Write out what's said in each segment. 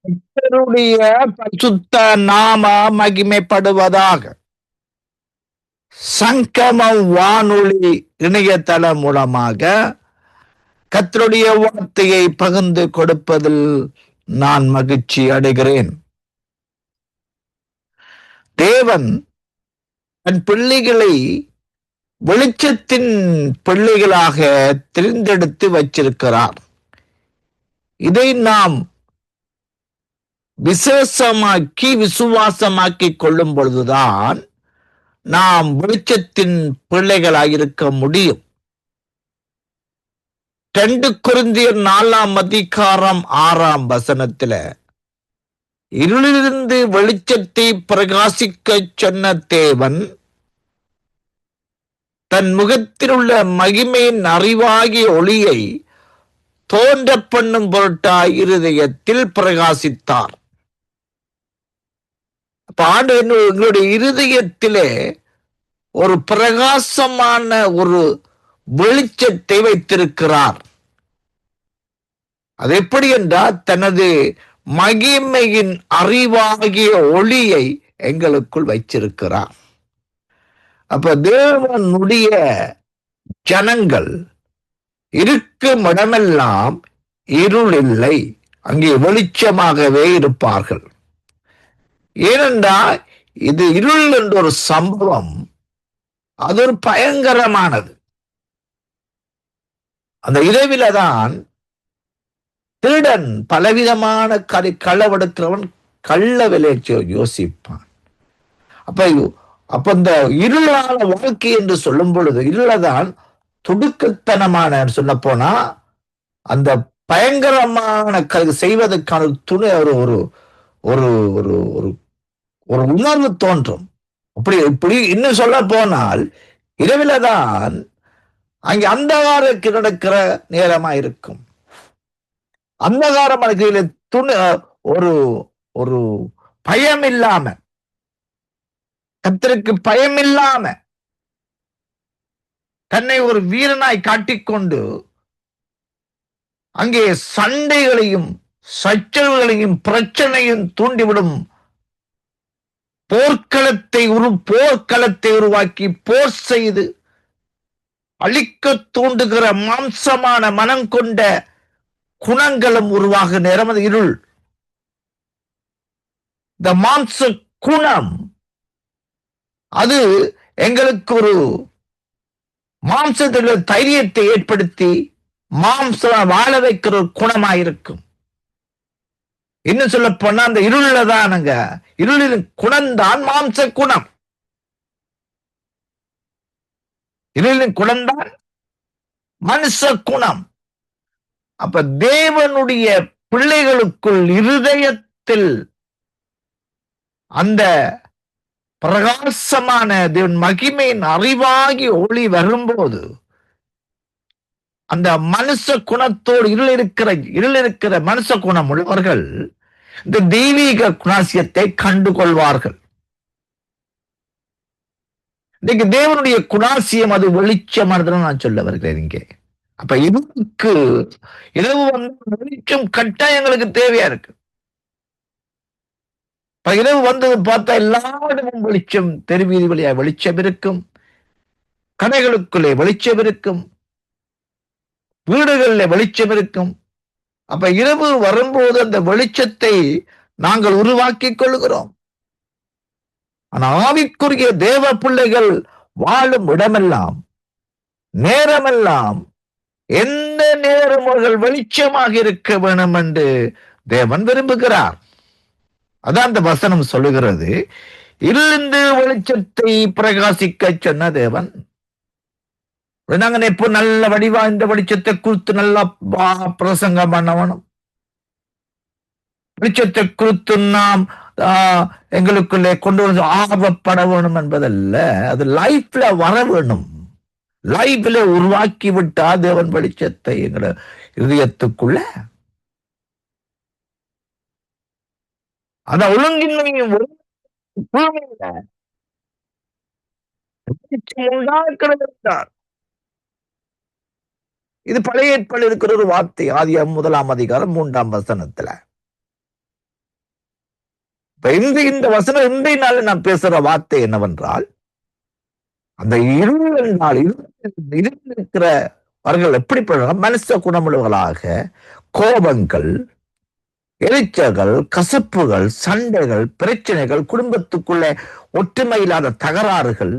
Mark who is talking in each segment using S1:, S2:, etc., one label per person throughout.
S1: கர்த்தருடைய பரிசுத்த நாம மகிமைப்படுவதாக. சங்கமம் வானொலி இணையதளம் மூலமாக கர்த்தருடைய வார்த்தையை பகிர்ந்து கொடுப்பதில் நான் மகிழ்ச்சி அடைகிறேன். தேவன் தன் பிள்ளைகளை வெளிச்சத்தின் பிள்ளைகளாக தெரிந்தெடுத்து வச்சிருக்கிறார். இதை நாம் விசுவாசமாக்கி கொள்ளும் பொழுதுதான் நாம் வெளிச்சத்தின் பிள்ளைகளாயிருக்க முடியும். 2 கொரிந்தியர் 4:6 இருளிலிருந்து வெளிச்சத்தை பிரகாசிக்க சொன்ன தேவன் தன் முகத்தில் உள்ள மகிமையின் அறிவாகிய ஒளியை தோன்ற பண்ணும் பொருட்டாய் இருதயத்தில் பிரகாசித்தார். எங்களுடைய இருதயத்திலே ஒரு பிரகாசமான ஒரு வெளிச்சத்தை வைத்திருக்கிறார். அது எப்படி என்றால் தனது மகிமையின் அறிவாகிய ஒளியை எங்களுக்குள் வைச்சிருக்கிறார். அப்ப தேவனுடைய ஜனங்கள் இருக்கும் இடமெல்லாம் இருள் இல்லை, அங்கே வெளிச்சமாகவே இருப்பார்கள். ஏனென்றால் இது இருள் என்ற ஒரு சம்பவம், அது ஒரு பயங்கரமானது. அந்த இரவில தான் திருடன் பலவிதமான களவெடுக்கிறவன் கள்ள விளைச்ச யோசிப்பான். அப்ப இந்த இருளான வாழ்க்கை என்று சொல்லும் பொழுது இருளதான் துடுக்கத்தனமான சொல்ல போனா அந்த பயங்கரமான செய்வதற்கான துணை ஒரு ஒரு ஒரு ஒரு உணர்வு தோன்றும். இப்படி இன்னும் சொல்ல போனால் இரவில தான் அங்கே அந்தகாரக்கு நடக்கிற நேரமா இருக்கும். அந்தகாரம் துணை ஒரு ஒரு பயம் இல்லாம, கர்த்தருக்கு பயம் இல்லாம தன்னை ஒரு வீரனாய் காட்டிக்கொண்டு அங்கே சண்டைகளையும் சச்சரவுகளையும் பிரச்சனையும் தூண்டிவிடும் போர்க்களத்தை உருவாக்கி போர் செய்து அழிக்க தூண்டுகிற மாம்சமான மனம் கொண்ட குணங்களும் உருவாக நேரம் அது இருள். இந்த மாம்ச குணம் அது எங்களுக்கு ஒரு மாம்சத்தில் தைரியத்தை ஏற்படுத்தி மாம்ச வாழ வைக்கிற ஒரு குணமாயிருக்கும். இன்னும் சொல்ல போனா அந்த இருள தானுங்க, இருளின் குணம்தான் மாம்ச குணம். இருளின் குணம்தான் மனுஷ குணம். அப்ப தேவனுடைய பிள்ளைகளுக்குள் இருதயத்தில் அந்த பிரகாசமான தேவன் மகிமையின் அறிவாகி ஒளி வரும்போது அந்த மனுஷ குணத்தோடு இருள் இருக்கிற மனுஷ குணம் உள்ளவர்கள் இந்த தெய்வீக குணாசியத்தை கண்டுகொள்வார்கள். இன்னைக்கு தேவனுடைய குணாசியம் அது வெளிச்சமானதுன்னு நான் சொல்ல வருகிறேன் இங்கே. அப்ப இரவு வெளிச்சம் கட்டாயங்களுக்கு தேவையா இருக்கு. இரவு வந்தது பார்த்தா எல்லா இடமும் வெளிச்சம், தெருவீதி வழியா வெளிச்சம் இருக்கும், கடைகளுக்குள்ளே வெளிச்சம் இருக்கும், வீடுகளில் வெளிச்சம் இருக்கும். அப்ப இரவு வரும்போது அந்த வெளிச்சத்தை நாங்கள் உருவாக்கி கொள்கிறோம். ஆனா ஆவிக்குரிய தேவ பிள்ளைகள் வாழும் இடமெல்லாம் நேரமெல்லாம் எந்த நேரம் அவர்கள் வெளிச்சமாக இருக்க வேண்டும் என்று தேவன் விரும்புகிறார். அதான் அந்த வசனம் சொல்லுகிறது, இருளிருந்து வெளிச்சத்தை பிரகாசிக்க சொன்ன தேவன். நாங்க எப்போ நல்ல வடிவா இந்த வெளிச்சத்தை குறித்து நல்லா பிரசங்கம் பண்ணவனும், வெளிச்சத்தை குறித்து நாம் எங்களுக்குள்ளே கொண்டு வந்து ஆர்வப்பட வேணும் என்பதல்ல, அது லைஃப்ல வர வேணும். லைஃப்ல உருவாக்கி விட்டா தேவன் வெளிச்சத்தை எங்களோட இதயத்துக்குள்ள அந்த ஒழுங்கின்மையும் இது பழைய ஏற்பாடு இருக்கிற ஒரு வார்த்தை. ஆதியாகமம் 1 அதிகாரம் 3 வசனத்துல இந்த வசனம் இன்றைய நாள் நான் பேசுற வார்த்தை என்னவென்றால், அந்த இருள் என்றால் இருள் இருக்கிறவர்கள் எப்படிப்பட்ட மனுஷ குணமுள்ளவர்களாக கோபங்கள், எரிச்சல்கள், கசப்புகள், சண்டைகள், பிரச்சனைகள், குடும்பத்துக்குள்ளே ஒற்றுமை இல்லாத தகராறுகள்,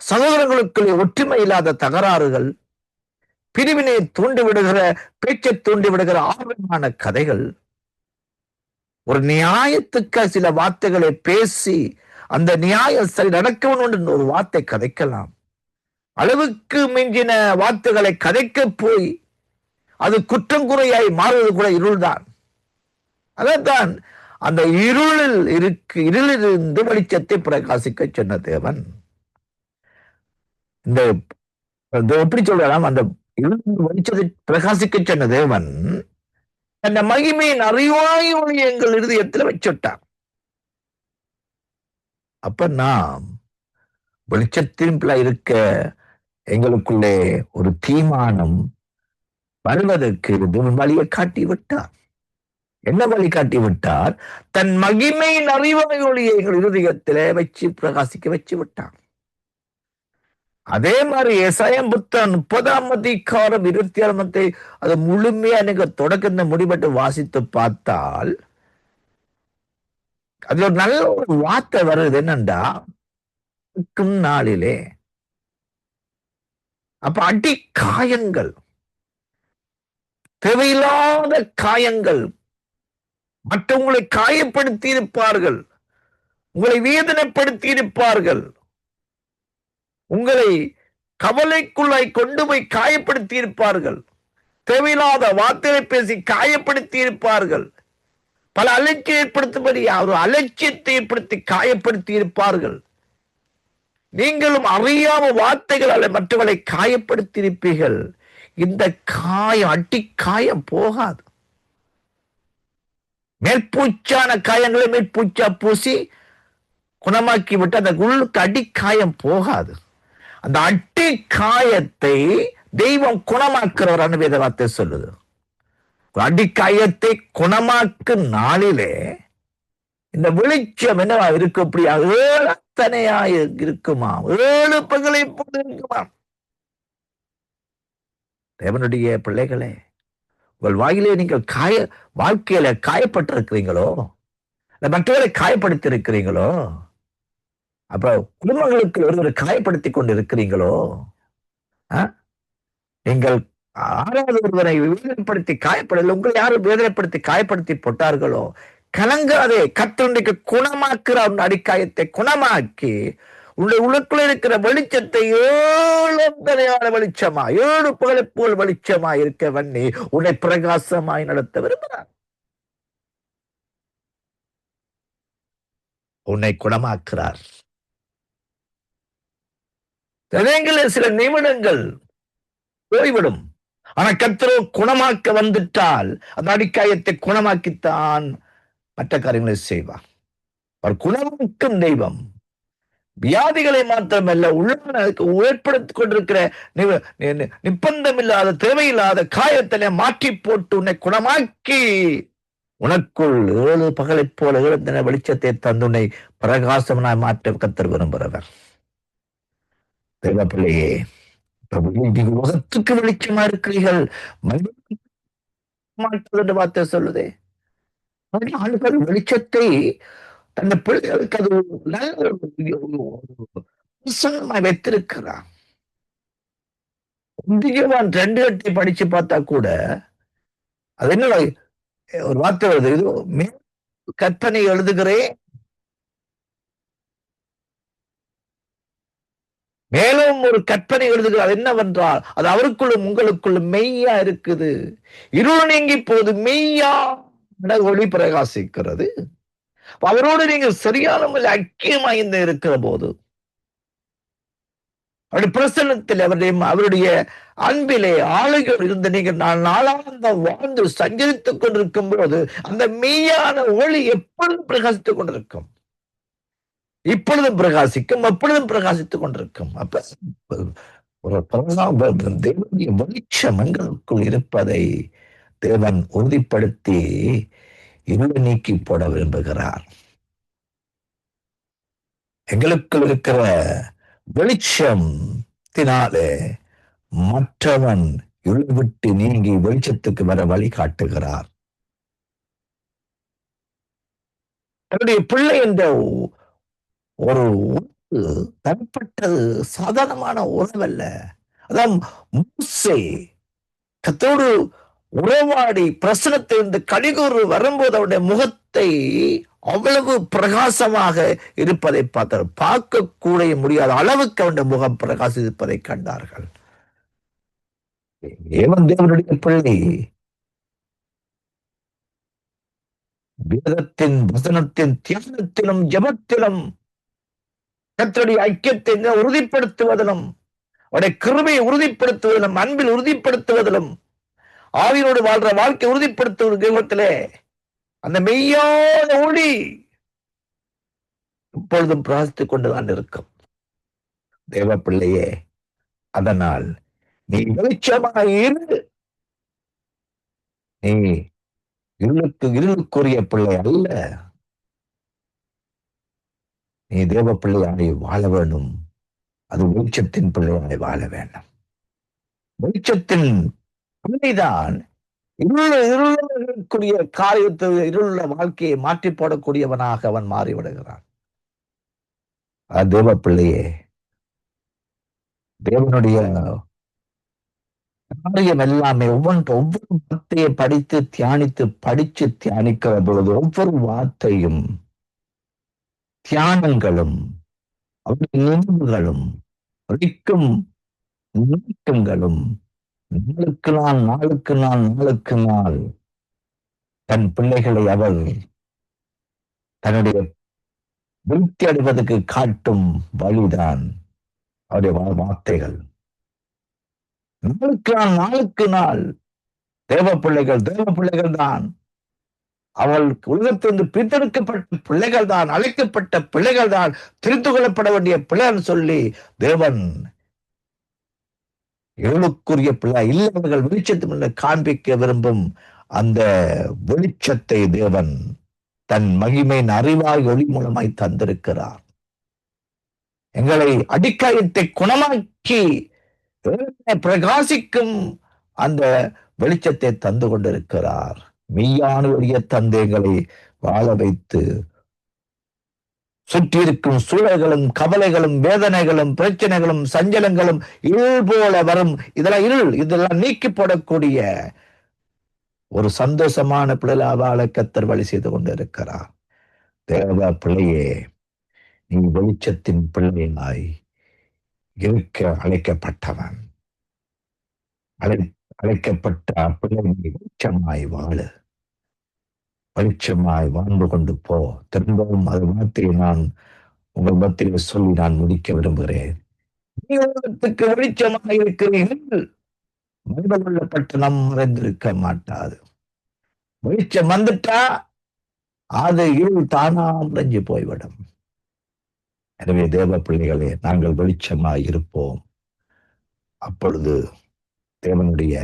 S1: சகோதரர்களுக்குள்ளே ஒற்றுமை இல்லாத தகராறுகள், பிரிவினை தூண்டிவிடுகிற பேச்சை தூண்டிவிடுகிற ஆர்வமான கதைகள், ஒரு நியாயத்துக்கு சில வார்த்தைகளை பேசி அந்த நியாயம் சரி நடக்கணும் என்று ஒரு வார்த்தை கதைக்கலாம். அளவுக்கு மிஞ்சின வார்த்தைகளை கதைக்க போய் அது குற்றம் குறையாய் மாறுவது கூட இருள்தான். அதான் அந்த இருளிலிருந்து வெளிச்சத்தை பிரகாசிக்க சொன்ன தேவன். இந்த எப்படி சொல்லலாம், அந்த இருளிலிருந்து வெளிச்சத்தை பிரகாசிக்க சொன்ன தேவன் அந்த மகிமையின் அறிவாய் ஒளி எங்கள் இருதயத்தில் வச்சுட்டார். அப்ப நாம் வெளிச்சத்தின் இருக்க எங்களுக்குள்ளே ஒரு தீர்மானம் வருவதற்கு வழியை காட்டி விட்டார். என்ன வழி காட்டி விட்டார்? தன் மகிமையின் அறிவாய் ஒளியை எங்கள் இருதயத்திலே வச்சு பிரகாசிக்க வச்சு விட்டார். அதே மாதிரி ஏசாயா புத்தகம் 30ஆம் அதிகாரம் 26 அது முழுமையா நீங்க தொடக்க முடிபட்டு வாசித்து பார்த்தால் அதுல ஒரு நல்ல ஒரு வார்த்தை வருது. என்னண்டா, நாளிலே அப்ப அடி காயங்கள், தேவையில்லாத காயங்கள், மற்றவங்களை காயப்படுத்தி இருப்பார்கள், உங்களை வேதனைப்படுத்தி இருப்பார்கள், உங்களை கவலைக்குள்ளாய் கொண்டு போய் காயப்படுத்தி இருப்பார்கள், தேவையில்லாத வார்த்தையை பேசி காயப்படுத்தி இருப்பார்கள், பல அலட்சியம் ஏற்படுத்தும்படி ஒரு அலட்சியத்தை ஏற்படுத்தி காயப்படுத்தி இருப்பார்கள். நீங்களும் அறியாம வார்த்தைகளால் மற்றவர்களை காயப்படுத்தி இருப்பீர்கள். இந்த காயம் அடி காயம் போகாது. மேற்பூச்சான காயங்களை மேற்பூச்சா பூசி குணமாக்கி விட்டு அந்த உள்ளுக்கு அடிக்காயம் போகாது. அந்த அடி காயத்தை தெய்வம் குணமாக்குறவர் வேத வார்த்தை சொல்லுது. அடிக்காயத்தை குணமாக்கும் நாளிலே இந்த வெளிச்சம் என்னவா இருக்கு? அப்படியா ஏழத்தனையா இருக்குமா? 7 பகலை போல இருக்குமா? தேவனுடைய பிள்ளைகளே, உங்கள் வாயிலே நீங்கள் வாழ்க்கையில காயப்பட்டிருக்கிறீங்களோ, மற்றவரை காயப்படுத்தி இருக்கிறீங்களோ, அப்ப குடும்பங்களுக்கு ஒருவரை காயப்படுத்தி கொண்டு இருக்கிறீங்களோ, நீங்கள் 6வது ஒருவரை வேதனைப்படுத்தி காயப்படல, உங்களை யாரும் வேதனைப்படுத்தி காயப்படுத்தி போட்டார்களோ, கலங்காதே. கர்த்தர் குணமாக்குற அடிக்காயத்தை குணமாக்கி உன்னுடைய உள்ளுக்குள்ள இருக்கிற வெளிச்சத்தை 7 வெளிச்சமா 7 பகலை போல் வெளிச்சமா இருக்க வண்ணி உன்னை பிரகாசமாய் நடத்த விரும்புகிறார். உன்னை குணமாக்குறார். சில நிமிடங்கள் போய்விடும். ஆனா கர்த்தரோ குணமாக்க வந்துட்டால் அந்த அடிக்காயத்தை குணமாக்கித்தான் மற்ற காரியங்களை செய்வார். அவர் குணமாக்கும் தெய்வம். வியாதிகளை மாத்திரமல்ல, ஏற்படுத்திக் கொண்டிருக்கிற நிர்பந்தம் இல்லாத தேவையில்லாத காயத்தினை மாற்றி போட்டு உன்னை குணமாக்கி உனக்குள் 7 பகலை போல 7 வெளிச்சத்தை தந்து உன்னை பிரகாசமாய் மாற்ற கர்த்தர் விரும்புகிறவர். தேவ பிள்ளையே, உலகத்துக்கு வெளிச்சமா இருக்கிறீர்கள் என்று வார்த்தை சொல்லுதே. ஆளுகள் வெளிச்சத்தை தன் பிள்ளைகளுக்கு அது வைத்திருக்கிறார். 2 படிச்சு பார்த்தா கூட அது என்ன ஒரு வார்த்தை வருது, இது கற்பனை எழுதுகிறேன், மேலும் ஒரு கற்பனை எழுதுகிறார். என்னவென்றால் அது அவருக்குள்ளும் உங்களுக்குள்ளும் மெய்யா இருக்குது. இருள் நீங்கி போது மெய்யா ஒளி பிரகாசிக்கிறது. அவரோடு நீங்கள் சரியான ஐக்கியமாய்ந்து இருக்கிற போது, அவருடைய பிரசன்னத்தில் அவருடைய அன்பிலே ஆளுகள் இருந்து நீங்கள் நாளாந்த வாழ்ந்து சஞ்சரித்துக் கொண்டிருக்கும் போது அந்த மெய்யான ஒளி எப்பொழுதும் பிரகாசித்துக் கொண்டிருக்கும். இப்பொழுதும் பிரகாசிக்கும், எப்பொழுதும் பிரகாசித்துக் கொண்டிருக்கும். அப்ப ஒரு தேவனுடைய வெளிச்சம் எங்களுக்குள் இருப்பதை தேவன் உறுதிப்படுத்தி இருளை நீக்கி போட விரும்புகிறார். எங்களுக்குள் இருக்கிற வெளிச்சத்தினாலே மற்றவன் இருளை விட்டு நீங்கி வெளிச்சத்துக்கு வர வழி காட்டுகிறார். தன்னுடைய பிள்ளை என்ற ஒரு உறவு தனிப்பட்டது, சாதாரணமான உறவல்ல. அதான் மோசே கர்த்தரோடு உறவாடி பிரசனத்திலிருந்து கடிகூறு வரும்போது அவருடைய முகத்தை அவ்வளவு பிரகாசமாக இருப்பதை பார்த்தார். பார்க்க கூட முடியாத அளவுக்கு அவருடைய முகம் பிரகாசிப்பதை கண்டார்கள். தேவனுடைய பிள்ளை வேதத்தின் வசனத்தின் தியானத்திலும் ஜபத்திலும் கர்த்தருடைய ஐக்கியத்தை உறுதிப்படுத்துவதிலும் அவருடைய கிருபையை உறுதிப்படுத்துவதிலும் அன்பில் உறுதிப்படுத்துவதிலும் ஆவியோடு வாழ்ற வாழ்க்கை உறுதிப்படுத்துவதிலே அந்த மெய்யான ஒளி இப்பொழுதும் பிரார்த்தித்துக் கொண்டுதான் இருக்கும். தேவ பிள்ளையே, அதனால் நீ வெளிச்சமாக இரு. நீ இருளுக்குரிய பிள்ளை அல்ல. நீ தேவ பிள்ளையாய் வாழ வேண்டும். அது வெளிச்சத்தின் பிள்ளையாய் வாழ வேண்டும். வெளிச்சத்தின் பிள்ளைதான் இருளுக்குரிய காரியத்தை, இருளுள்ள வாழ்க்கையை மாற்றி போடக்கூடியவனாக அவன் மாறிவிடுகிறான். தேவ பிள்ளையே, தேவனுடைய காரியம் எல்லாமே ஒவ்வொரு வார்த்தையை படித்து தியானிக்கிற பொழுது ஒவ்வொரு வார்த்தையும் தியானங்களும் அவருடைய நினைவுகளும் அளிக்கும் நோக்கங்களும் நாளுக்கு நாள் தன் பிள்ளைகளை அவர் தன்னுடைய திருப்தி அடைவதற்கு காட்டும் வழிதான் அவருடைய வார்த்தைகள். நாளுக்கு நாள் தேவ பிள்ளைகள் தான். அவள் உலகத்திலிருந்து பிரித்தெடுக்கப்பட்ட பிள்ளைகள் தான், அழைக்கப்பட்ட பிள்ளைகள் தான், தெரிந்து கொள்ளப்பட வேண்டிய பிள்ளைன்னு சொல்லி தேவன் இருளுக்குரிய பிள்ளை இல்லவர்கள் வெளிச்சத்தை காண்பிக்க விரும்பும் அந்த வெளிச்சத்தை தேவன் தன் மகிமையின் அறிவாய் ஒளி மூலமாய் தந்திருக்கிறார். எங்களை அடிக்காயத்தை குணமாக்கி பிரகாசிக்கும் அந்த வெளிச்சத்தை தந்து கொண்டிருக்கிறார். மெய்யான ஒளிய தந்தைகளை வாழ வைத்து சுற்றியிருக்கும் சூழல்களும் கவலைகளும் வேதனைகளும் பிரச்சனைகளும் சஞ்சலங்களும் இருள் போல வரும். இதெல்லாம் நீக்கி போடக்கூடிய ஒரு சந்தோஷமான பிள்ளைகளை வாழ கர்த்தர் வழி செய்து கொண்டிருக்கிறார். தேவ பிள்ளையே, நீ வெளிச்சத்தின் பிள்ளையாய் இருக்க அழைக்கப்பட்டவன். அழைக்கப்பட்ட பிள்ளை வெளிச்சமாய் வாழு. வெளிச்சமாய் வாழ்ந்து கொண்டு போ. திரும்பவும் அது வார்த்தையை நான் உங்கள் மத்தியில் சொல்லி நான் முடிக்க விரும்புகிறேன். நீங்களுக்கு வெளிச்சமாக இருக்கிறீர்கள். மனிதன் கொள்ளப்பட்ட நம் மறைந்திருக்க மாட்டாது. வெளிச்சம் வந்துட்டா அது இருள் தானா மறைஞ்சு போய்விடும். எனவே தேவ பிள்ளைகளே, நாங்கள் வெளிச்சமாய் இருப்போம். அப்பொழுது தேவனுடைய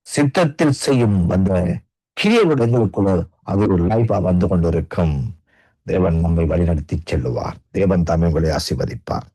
S1: சித்தத்தில் செய்யும் அந்த கிரியைகள் எங்களுக்குள்ள அது ஒரு லைஃபா வந்து கொண்டிருக்கும். தேவன் நம்மை வழிநடத்தி செல்லுவார். தேவன் தாமே உங்களை ஆசீர்வதிப்பார்.